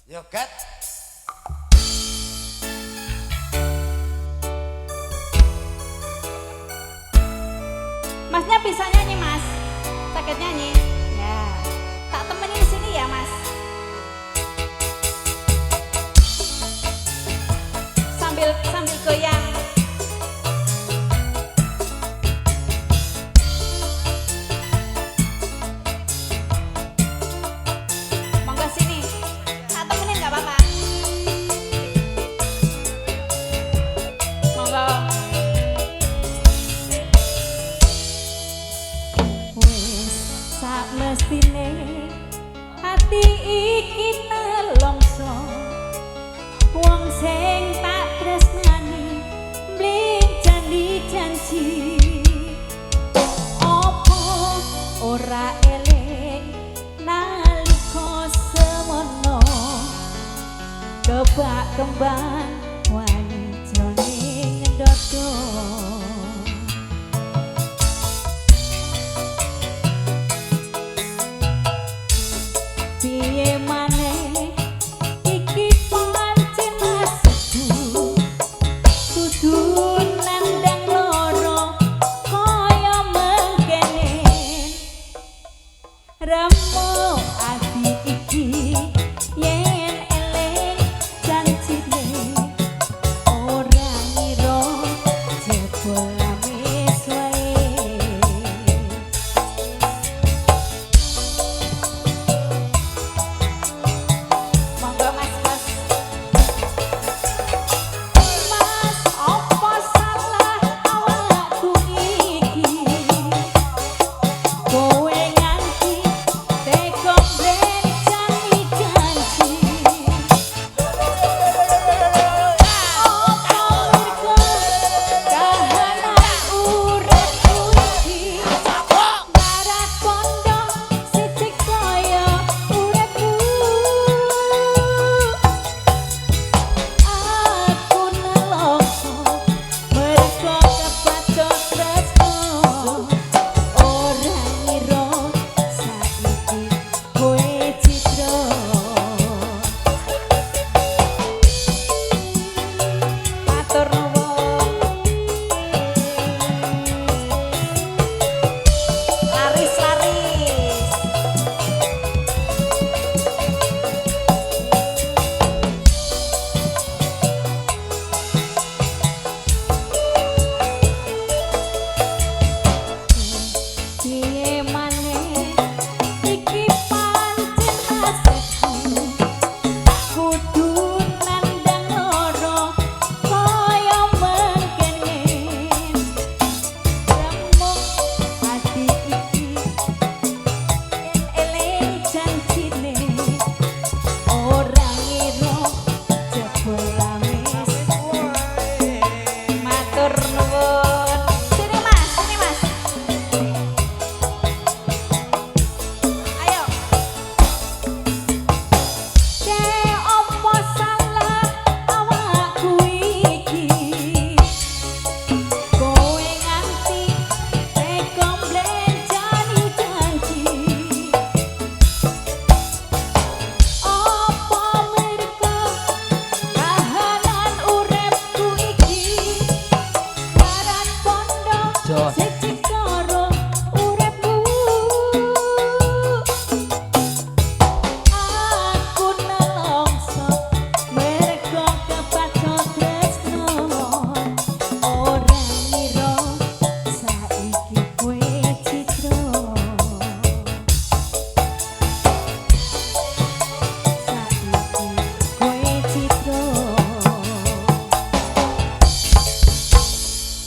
Yo Gat. Masnya bisa nyanyi mas? Sakit nyanyi? Ya. Tak temenin sini ya mas. Sambil goyang. Monggo sini. Tak temenin nggak apa-apa. Monggo. Sak mestine hati iki nelongso wong sing tak tresnani mling janji opo ora eling nalika semono kebak kembang wani jroning ndodo. Piye maneh iki pancen nasibku kudu nandang loro kaya mengkene remo ati iki yen eling janjine ora ngira jebol wis wae.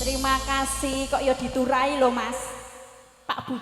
Terima kasih kok ya diturai loh mas Pak Bu.